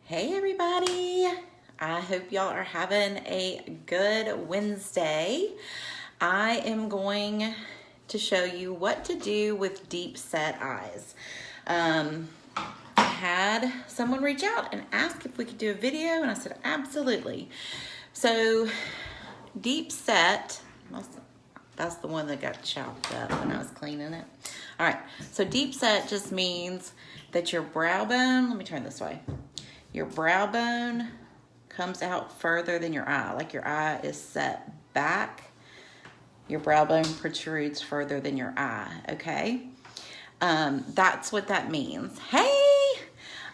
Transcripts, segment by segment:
Hey everybody, I hope y'all are having a good Wednesday. I am going to show you what to do with deep set eyes. I had someone reach out and ask if we could do a video and I said absolutely. So deep set, that's the one that got chopped up when I was cleaning it. All right, so deep set just means that your brow bone, let me turn this way. Your brow bone comes out further than your eye, like your eye is set back. Your brow bone protrudes further than your eye, okay? That's what that means. Hey,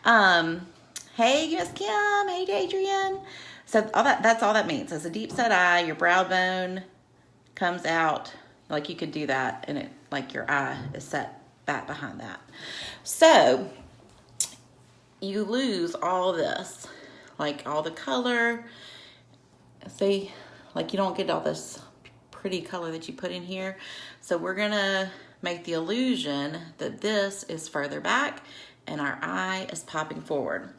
Miss Kim, hey Adrian. So that's all that means. It's a deep set eye, your brow bone comes out, like you could do that and it like your eye is set back behind that. So you lose all this, like all the color. See, like you don't get all this pretty color that you put in here. So we're gonna make the illusion that this is further back and our eye is popping forward.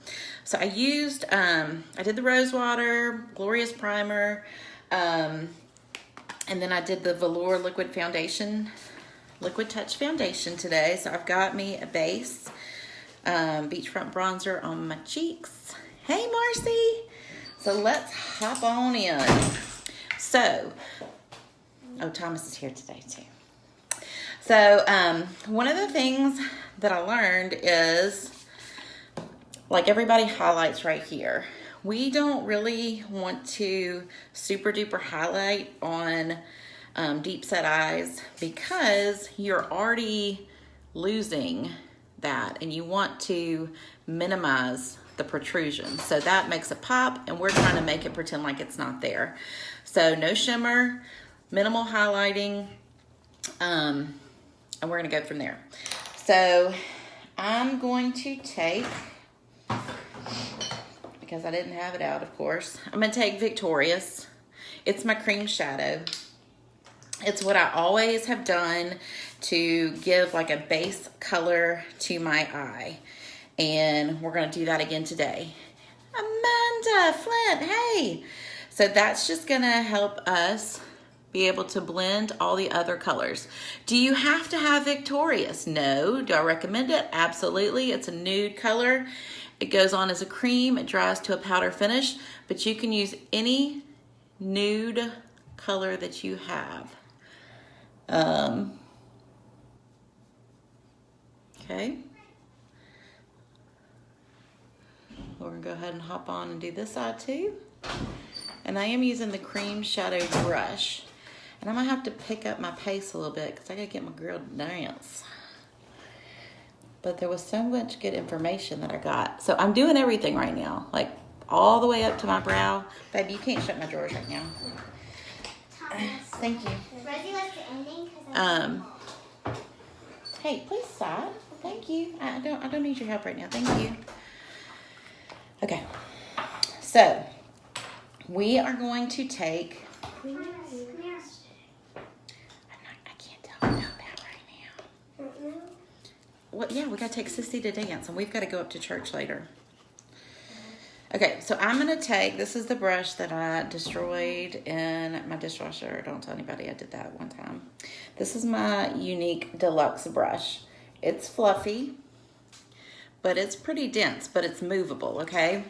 So I used, I did the Rose Water, Glorious Primer, and then I did the Velour Liquid Touch Foundation today. So I've got me a base, beachfront bronzer on my cheeks. Hey Marcy, so let's hop on in. So, oh, Thomas is here today too. So one of the things that I learned is, like everybody highlights right here, we don't really want to super duper highlight on deep set eyes because you're already losing that and you want to minimize the protrusion. So that makes it pop and we're trying to make it pretend like it's not there. So no shimmer, minimal highlighting, and we're gonna go from there. So I'm going to take, because I didn't have it out, of course, I'm gonna take Victorious. It's my cream shadow. It's what I always have done to give like a base color to my eye. And we're gonna do that again today. Amanda Flint, hey. So that's just gonna help us be able to blend all the other colors. Do you have to have Victorious? No. Do I recommend it? Absolutely. It's a nude color. It goes on as a cream. It dries to a powder finish, but you can use any nude color that you have. Okay. We're gonna go ahead and hop on and do this side too. And I am using the cream shadow brush. And I'm gonna have to pick up my pace a little bit because I gotta get my girl to dance. But there was so much good information that I got. So I'm doing everything right now, like all the way up to my brow. Baby, you can't shut my drawers right now. Thank you. Rosie likes the ending. Hey, please stop. Thank you. I don't need your help right now. Thank you. Okay. So we are going to take. I can't tell you about that right now. Well, yeah, we gotta take Sissy to dance, and we've got to go up to church later. Okay, so I'm gonna take, this is the brush that I destroyed in my dishwasher. Don't tell anybody I did that one time. This is my Younique Deluxe brush. It's fluffy, but it's pretty dense, but it's movable, okay?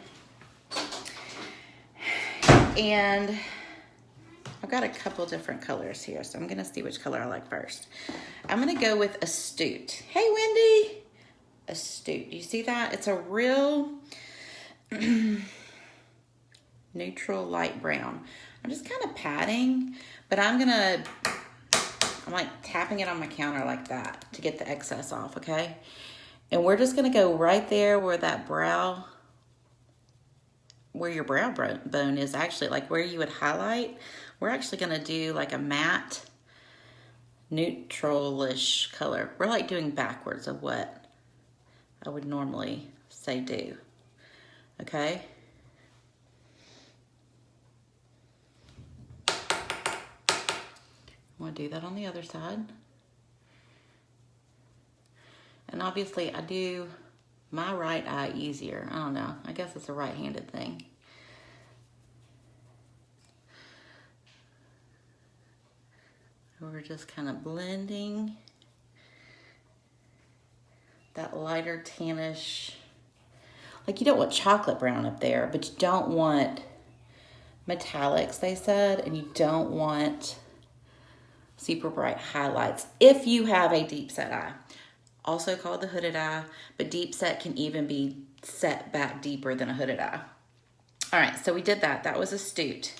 And I've got a couple different colors here, so I'm gonna see which color I like first. I'm gonna go with Astute. Hey, Wendy! Astute, you see that? It's a real neutral light brown. I'm just kind of patting, but I'm like tapping it on my counter like that to get the excess off, okay? And we're just gonna go right there where that brow, where your brow bone is actually, like where you would highlight. We're actually gonna do like a matte, neutral-ish color. We're like doing backwards of what I would normally say do, okay? I wanna do that on the other side. And obviously I do my right eye easier. I don't know. I guess it's a right-handed thing. We're just kind of blending that lighter tannish. Like, you don't want chocolate brown up there, but you don't want metallics, they said, and you don't want super bright highlights if you have a deep set eye. Also called the hooded eye, but deep set can even be set back deeper than a hooded eye. All right, so we did that. That was astute.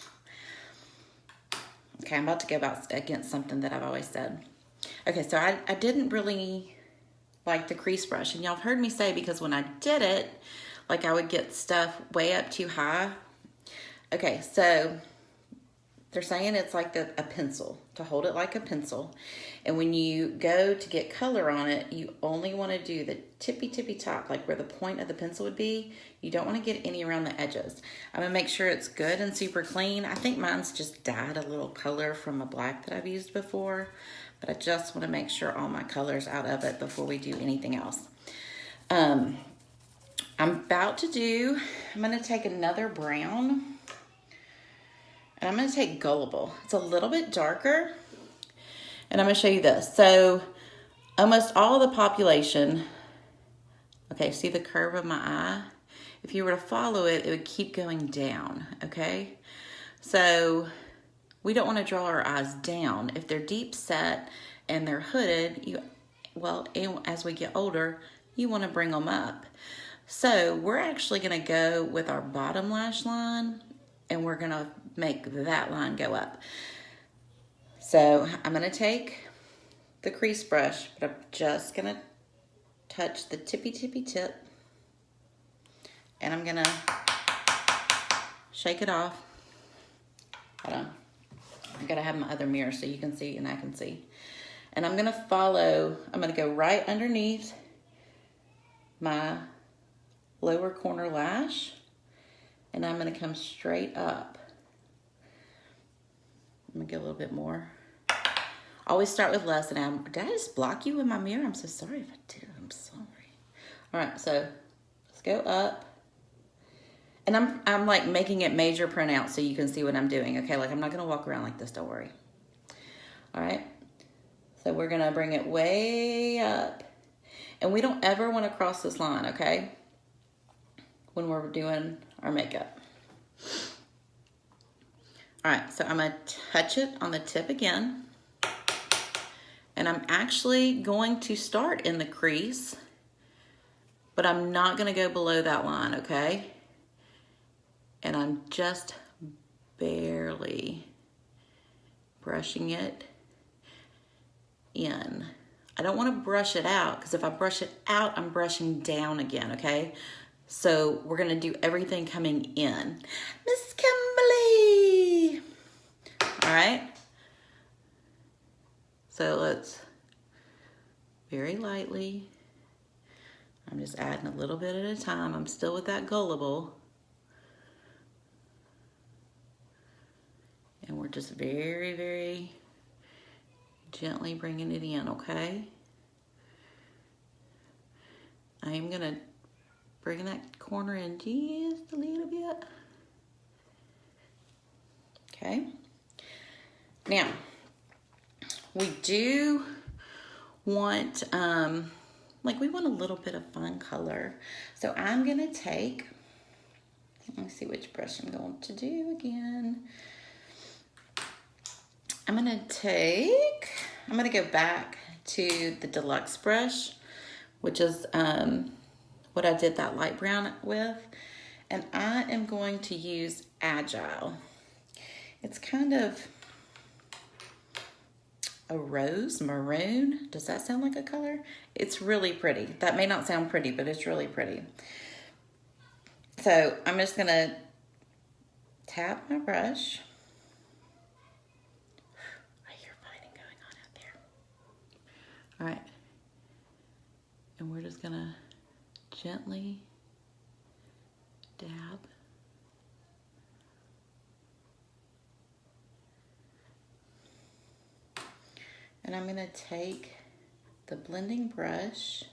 Okay, I'm about to go against something that I've always said. Okay, so I didn't really like the crease brush, and y'all have heard me say, because when I did it, like, I would get stuff way up too high. Okay, so they're saying it's like a pencil, to hold it like a pencil. And when you go to get color on it, you only want to do the tippy top, like where the point of the pencil would be. You don't want to get any around the edges. I'm going to make sure it's good and super clean. I think mine's just dyed a little color from a black that I've used before, but I just want to make sure all my color's out of it before we do anything else. I'm going to take another brown, and I'm going to take Gullible. It's a little bit darker, and I'm going to show you this. So almost all the population, okay, see the curve of my eye? If you were to follow it, it would keep going down, okay? So we don't want to draw our eyes down. If they're deep set and they're hooded, as we get older, you want to bring them up. So we're actually going to go with our bottom lash line, and we're going to make that line go up. So I'm going to take the crease brush, but I'm just going to touch the tippy tip, and I'm going to shake it off. Hold on. I got to have my other mirror so you can see and I can see. And I'm going to go right underneath my lower corner lash, and I'm going to come straight up. I'm going to get a little bit more. Always start with less. And did I just block you with my mirror? I'm so sorry if I did. I'm sorry. All right, so let's go up. And I'm like making it major print out so you can see what I'm doing, okay? Like, I'm not going to walk around like this, don't worry. All right, so we're going to bring it way up. And we don't ever want to cross this line, okay? When we're doing our makeup. All right, so I'm gonna touch it on the tip again. And I'm actually going to start in the crease, but I'm not gonna go below that line, okay? And I'm just barely brushing it in. I don't want to brush it out, because if I brush it out, I'm brushing down again, okay? So we're going to do everything coming in. Miss Kimberly! All right? So let's very lightly, I'm just adding a little bit at a time. I'm still with that Gullible. And we're just very gently bringing it in, okay? I am gonna bring that corner in just a little bit. Okay. Now, we do want, we want a little bit of fun color. So I'm gonna take, let me see which brush I'm going to do again. I'm gonna go back to the Deluxe brush, which is what I did that light brown with. And I am going to use Agile. It's kind of a rose maroon. Does that sound like a color? It's really pretty. That may not sound pretty, but it's really pretty. So I'm just gonna tap my brush. I hear fighting going on out there. All right. And we're just gonna gently dab. And I'm gonna take the blending brush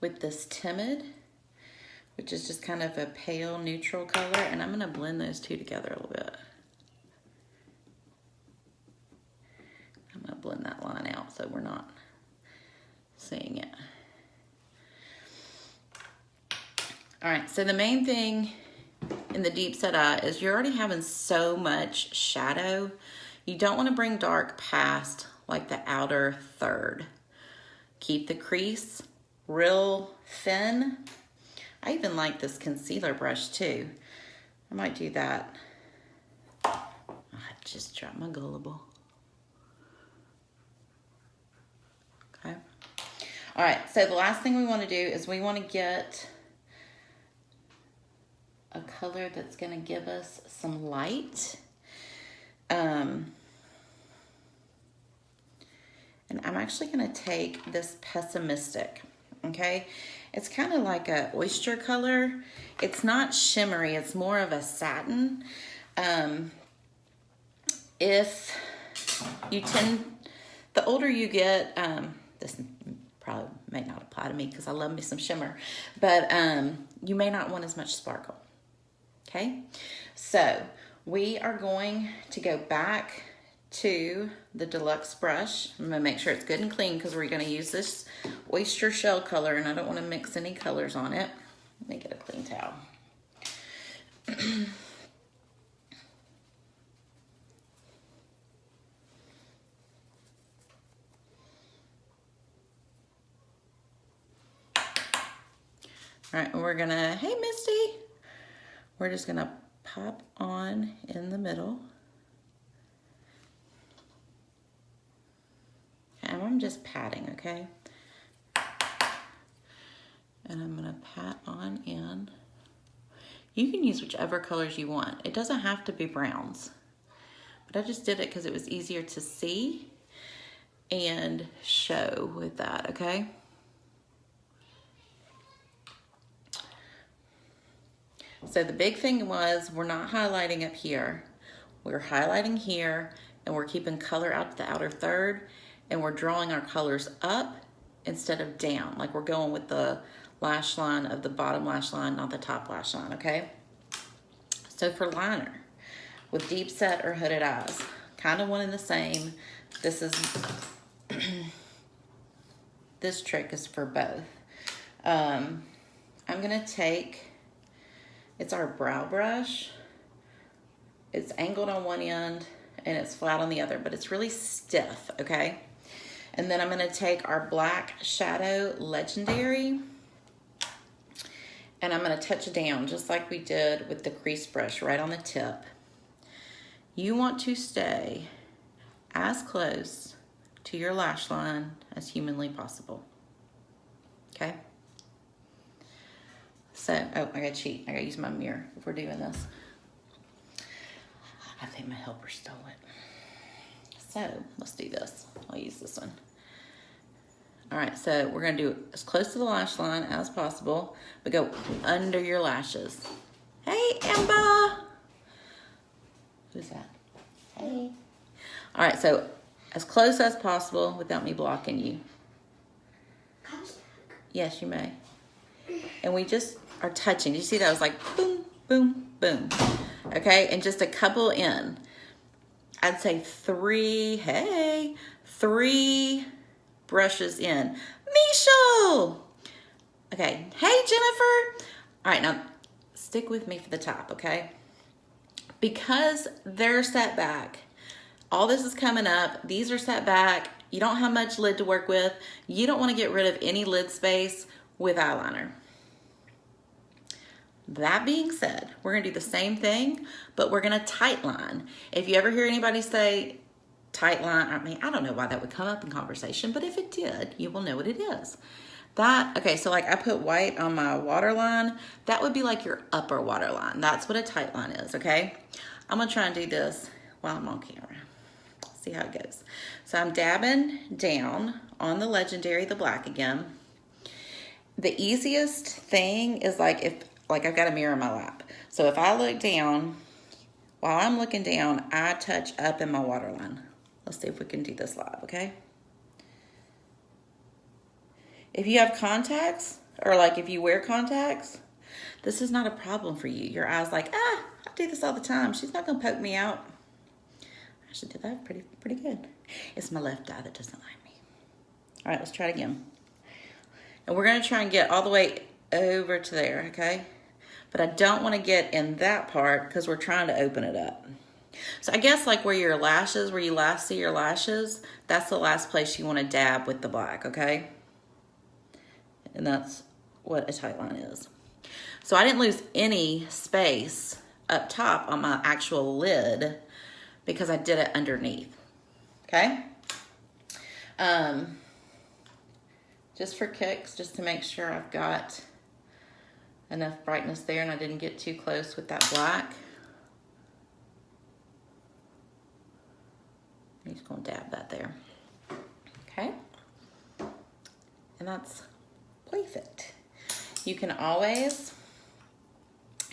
with this Timid, which is just kind of a pale neutral color, and I'm gonna blend those two together a little bit. I'm gonna blend that line out so we're not seeing it. All right, so the main thing in the deep set eye is you're already having so much shadow. You don't want to bring dark past like the outer third. Keep the crease real thin. I even like this concealer brush too. I might do that. I just dropped my gullible. Okay. All right, so the last thing we want to do is we want to get a color that's going to give us some light. And I'm actually going to take this Pessimistic, okay? It's kind of like a oyster color. It's not shimmery, it's more of a satin. If you tend, the older you get, this probably may not apply to me because I love me some shimmer, but you may not want as much sparkle. Okay, so we are going to go back to the Deluxe brush. I'm gonna make sure it's good and clean because we're gonna use this oyster shell color and I don't wanna mix any colors on it. Let me get a clean towel. All right, we're gonna, hey Misty. We're just gonna pop on in the middle. And I'm just patting, okay? And I'm gonna pat on in. You can use whichever colors you want. It doesn't have to be browns. But I just did it because it was easier to see and show with that, okay? So the big thing was we're not highlighting up here. We're highlighting here and we're keeping color out to the outer third and we're drawing our colors up instead of down. Like we're going with the lash line of the bottom lash line, not the top lash line, okay? So for liner, with deep set or hooded eyes, kind of one and the same. This is, this trick is for both. I'm gonna take, it's our brow brush. It's angled on one end and it's flat on the other, but it's really stiff, okay? And then I'm gonna take our black shadow Legendary and I'm gonna touch it down just like we did with the crease brush right on the tip. You want to stay as close to your lash line as humanly possible, okay? So, oh, I gotta cheat. I gotta use my mirror if we're doing this. I think my helper stole it. So, let's do this. I'll use this one. All right, so we're gonna do as close to the lash line as possible, but go under your lashes. Hey, Amber! Who's that? Hey. All right, so as close as possible without me blocking you. Yes, you may. And we just are touching. You see that? I was like boom, boom, boom. Okay, and just a couple in. I'd say three brushes in. Michelle! Okay, hey Jennifer! All right, now stick with me for the top, okay? Because they're set back, all this is coming up, these are set back, you don't have much lid to work with, you don't want to get rid of any lid space with eyeliner. That being said, we're gonna do the same thing, but we're gonna tight line. If you ever hear anybody say tight line, I mean, I don't know why that would come up in conversation, but if it did, you will know what it is. That, okay, so like I put white on my waterline, that would be like your upper waterline. That's what a tight line is, okay? I'm gonna try and do this while I'm on camera. See how it goes. So I'm dabbing down on the Legendary, the black again. The easiest thing is like if, like I've got a mirror in my lap. So if I look down, while I'm looking down, I touch up in my waterline. Let's see if we can do this live, okay? If you have contacts or like if you wear contacts, this is not a problem for you. Your eye's like, I do this all the time. She's not gonna poke me out. I actually did that pretty good. It's my left eye that doesn't like me. All right, let's try it again. And we're gonna try and get all the way over to there, okay? But I don't wanna get in that part because we're trying to open it up. So I guess like where your lashes, where you last see your lashes, that's the last place you wanna dab with the black, okay? And that's what a tight line is. So I didn't lose any space up top on my actual lid because I did it underneath, okay? Just for kicks, just to make sure I've got enough brightness there and I didn't get too close with that black. I'm just gonna dab that there, okay? And that's perfect. You can always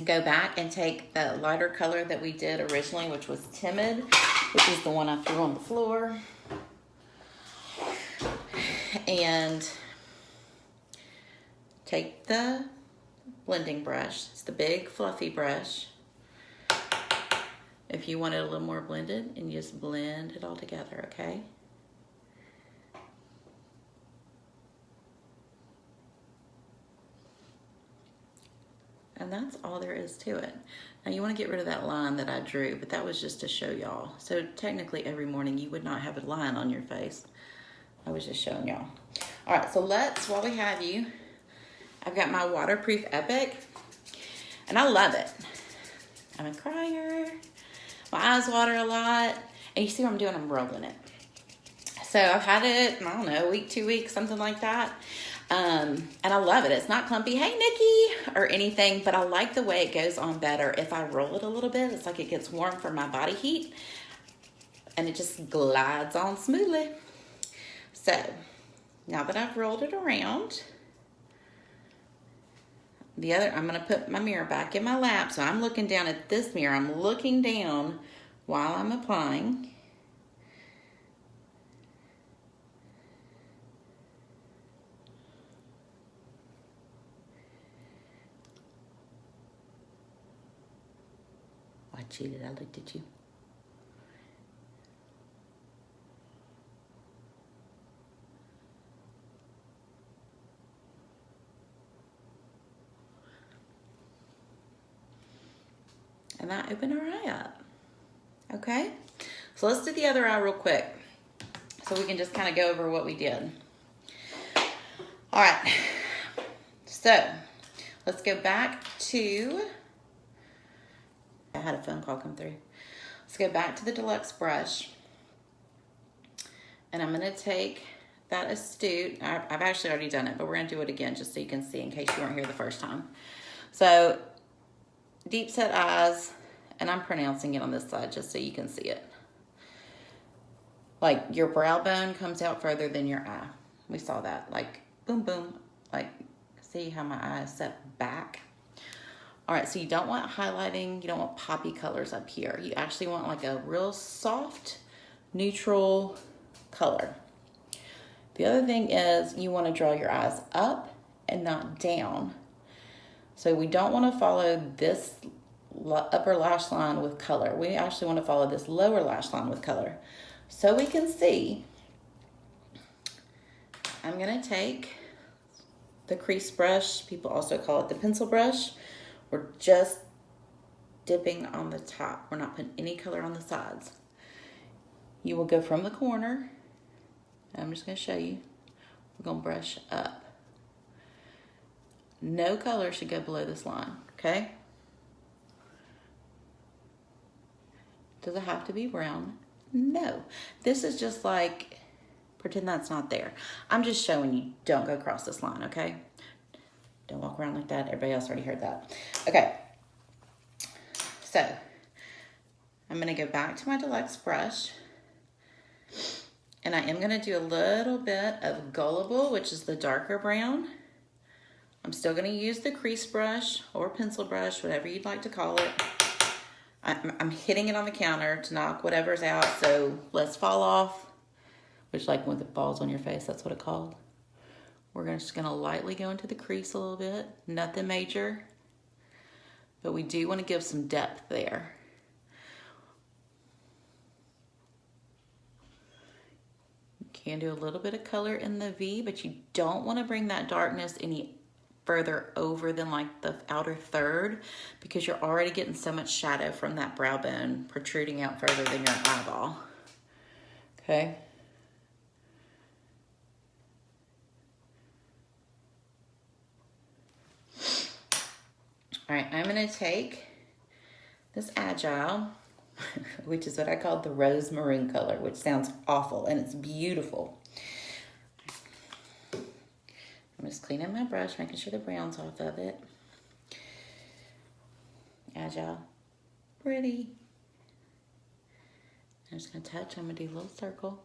go back and take the lighter color that we did originally, which was Timid, which is the one I threw on the floor. And take the blending brush. It's the big fluffy brush. If you want it a little more blended, and you just blend it all together, okay? And that's all there is to it. Now you want to get rid of that line that I drew, but that was just to show y'all. So technically every morning you would not have a line on your face. I was just showing y'all. All right, so let's, while we have you, I've got my waterproof Epic, and I love it. I'm a crier. My eyes water a lot, and you see what I'm doing? I'm rolling it. So I've had it, I don't know, a week, 2 weeks, something like that. And I love it. It's not clumpy, hey Nikki, or anything, but I like the way it goes on better. If I roll it a little bit, it's like it gets warm from my body heat, and it just glides on smoothly. So now that I've rolled it around, I'm gonna put my mirror back in my lap. So I'm looking down at this mirror. I'm looking down while I'm applying. I cheated, I looked at you. And that opened her eye up. Okay, so let's do the other eye real quick so we can just kind of go over what we did. All right, so let's go back to, I had a phone call come through. Let's go back to the deluxe brush, and I'm gonna take that Astute. I've actually already done it, but we're gonna do it again just so you can see in case you weren't here the first time. So deep set eyes, and I'm pronouncing it on this side just so you can see it. Like your brow bone comes out further than your eye. We saw that, like boom, boom, like see how my eye is set back? All right, so you don't want highlighting, you don't want poppy colors up here. You actually want like a real soft, neutral color. The other thing is you want to draw your eyes up and not down. So we don't want to follow this upper lash line with color. We actually want to follow this lower lash line with color. So we can see, I'm going to take the crease brush. People also call it the pencil brush. We're just dipping on the top. We're not putting any color on the sides. You will go from the corner. I'm just going to show you. We're going to brush up. No color should go below this line, okay? Does it have to be brown? No. This is just like, pretend that's not there. I'm just showing you, don't go across this line, okay? Don't walk around like that. Everybody else already heard that. Okay. So, I'm going to go back to my deluxe brush. And I am going to do a little bit of Gullible, which is the darker brown. I'm still going to use the crease brush or pencil brush, whatever you'd like to call it. I'm hitting it on the counter to knock whatever's out, so less fall off, which like when it falls on your face, that's what it's called. We're just gonna lightly go into the crease a little bit, nothing major, but we do wanna give some depth there. You can do a little bit of color in the V, but you don't wanna bring that darkness any further over than like the outer third, because you're already getting so much shadow from that brow bone protruding out further than your eyeball. Okay. All right, I'm gonna take this Agile, which is what I call the rose maroon color, which sounds awful, and it's beautiful. I'm just cleaning my brush, making sure the brown's off of it. Agile, pretty. I'm just gonna touch, I'm gonna do a little circle.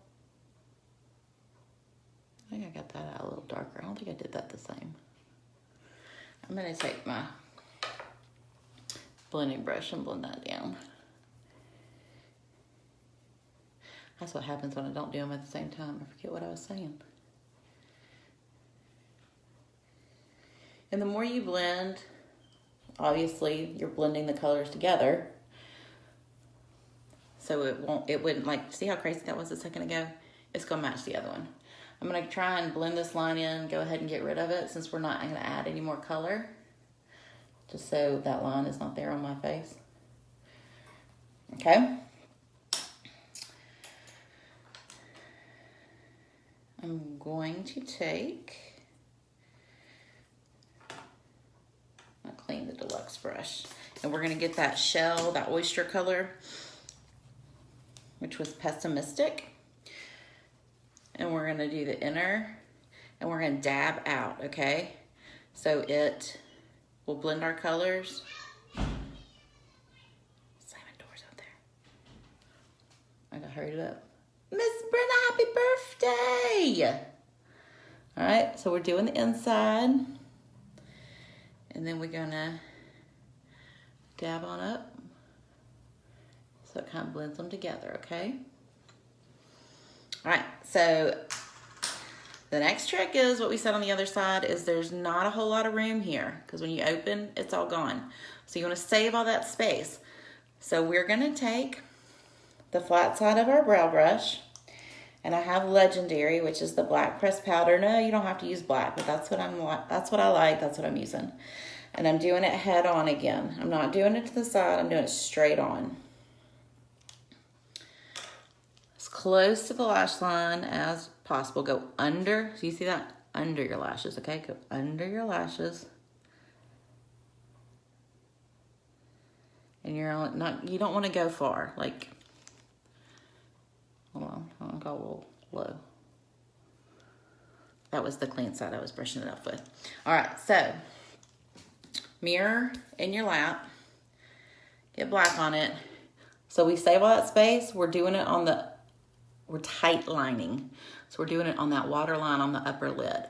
I think I got that out a little darker. I don't think I did that the same. I'm gonna take my blending brush and blend that down. That's what happens when I don't do them at the same time. I forget what I was saying. And the more you blend, obviously you're blending the colors together. So it wouldn't like, see how crazy that was a second ago? It's gonna match the other one. I'm gonna try and blend this line in, go ahead and get rid of it since we're not gonna add any more color. Just so that line is not there on my face. Okay. I'm going to take, I'll clean the deluxe brush, and we're gonna get that shell, that oyster color, which was pessimistic. And we're gonna do the inner, and we're gonna dab out, okay? So we'll blend our colors. Slamming doors out there. I gotta hurry it up. Miss Brenna, happy birthday! All right, so we're doing the inside. And then we're gonna dab on up. So it kind of blends them together, okay? All right, so the next trick is what we said on the other side is there's not a whole lot of room here because when you open, it's all gone. So you wanna save all that space. So we're gonna take the flat side of our brow brush, and I have Legendary, which is the black pressed powder. No, you don't have to use black, but that's what I like, that's what I'm using. And I'm doing it head on again. I'm not doing it to the side, I'm doing it straight on. As close to the lash line as possible. Go under, so you see that? Under your lashes, okay? Go under your lashes. And you don't want to go far, like, hold on, I'll go a little low. That was the clean side I was brushing it up with. All right, so mirror in your lap, get black on it. So we save all that space, we're doing it on we're tight lining. So we're doing it on that water line on the upper lid.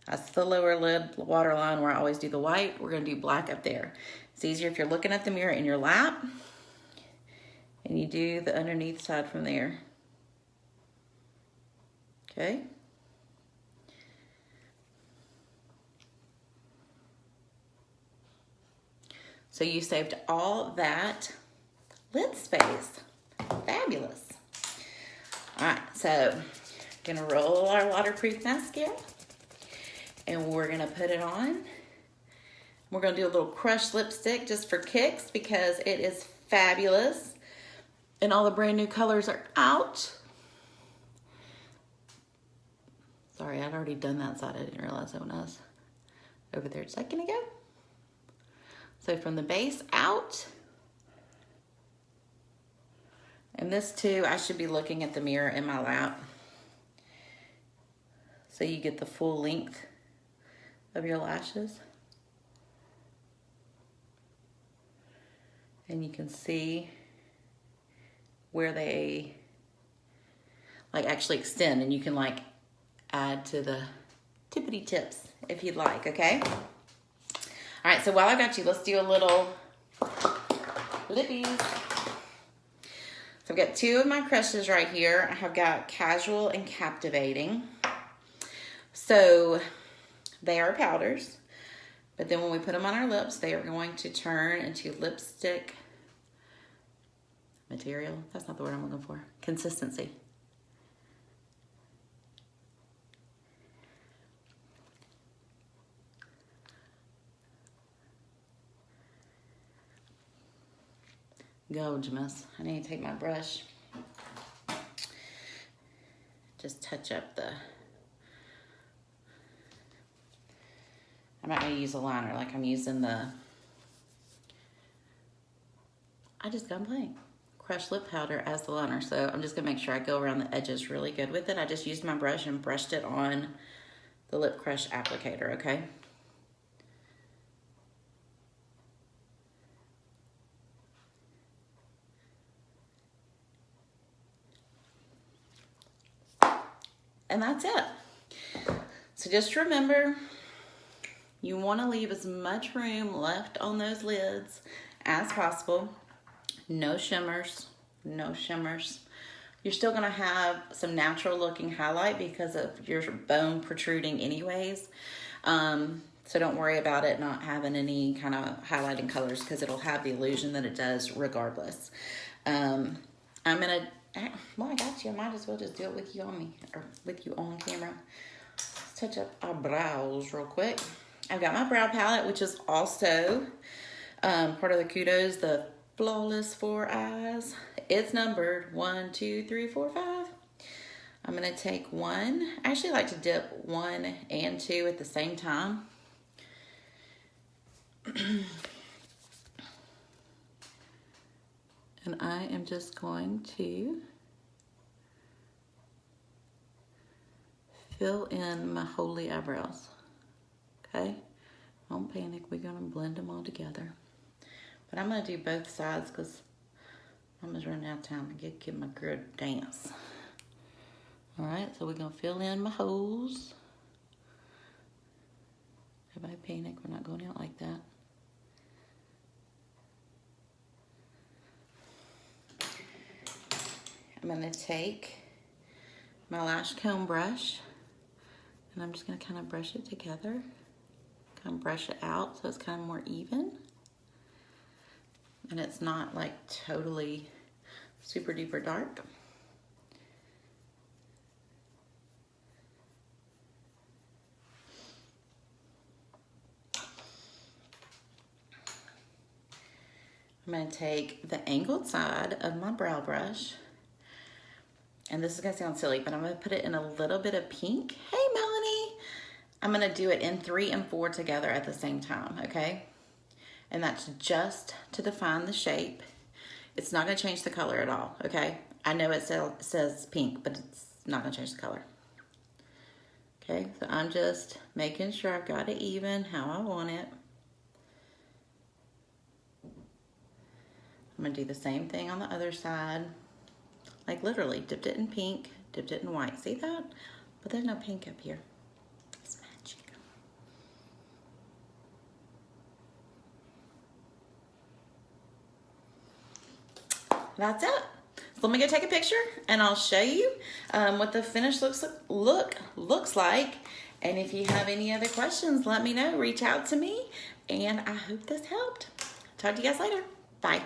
That's the lower lid water line where I always do the white. We're gonna do black up there. It's easier if you're looking at the mirror in your lap and you do the underneath side from there. Okay. So you saved all that lid space. Fabulous. All right, so gonna roll our waterproof mascara and we're gonna put it on. We're gonna do a little crushed lipstick just for kicks because it is fabulous and all the brand new colors are out. Sorry, I'd already done that side. I didn't realize that when I was over there a second ago. So from the base out, and this too, I should be looking at the mirror in my lap. So you get the full length of your lashes. And you can see where they like actually extend, and you can like add to the tippity tips if you'd like, okay? All right, so while I got you, let's do a little lippies. So I've got two of my crushes right here. I have got Casual and Captivating. So They are powders, but then when we put them on our lips, they are going to turn into lipstick material. That's not the word I'm looking for. Consistency. Gorgeous. I need to take my brush. Just touch up the... I'm not going to use a liner like I'm using the... I just got blank. Crushed lip powder as the liner. So I'm just going to make sure I go around the edges really good with it. I just used my brush and brushed it on the lip crush applicator, okay? And that's it. So just remember, you want to leave as much room left on those lids as possible. No shimmers, no shimmers. You're still going to have some natural looking highlight because of your bone protruding anyways. So don't worry about it not having any kind of highlighting colors because it'll have the illusion that it does regardless. I'm going to... Well, I got you. I might as well just do it with you on me, or with you on camera. Let's touch up our brows real quick. I've got my brow palette, which is also part of the Kudos, the Flawless 4 Eyes. It's numbered 1, 2, 3, 4, 5. I'm going to take one. I actually like to dip 1 and 2 at the same time. And I am just going to fill in my holy eyebrows, okay? Don't panic, we're gonna blend them all together. But I'm gonna do both sides because I'm just running out of time to get my good dance. All right, so we're gonna fill in my holes. Everybody panic, we're not going out like that. I'm gonna take my lash comb brush and I'm just gonna kind of brush it together, kind of brush it out so it's kind of more even. And it's not like totally super duper dark. I'm gonna take the angled side of my brow brush, and this is gonna sound silly, but I'm gonna put it in a little bit of pink. Hey, Melanie. I'm gonna do it in 3 and 4 together at the same time, okay? And that's just to define the shape. It's not gonna change the color at all, okay? I know it says pink, but it's not gonna change the color. Okay, so I'm just making sure I've got it even how I want it. I'm gonna do the same thing on the other side. Like literally, dipped it in pink, dipped it in white. See that? But there's no pink up here. It's magic. That's it. So let me go take a picture and I'll show you what the finished looks like. And if you have any other questions, let me know. Reach out to me. And I hope this helped. Talk to you guys later. Bye.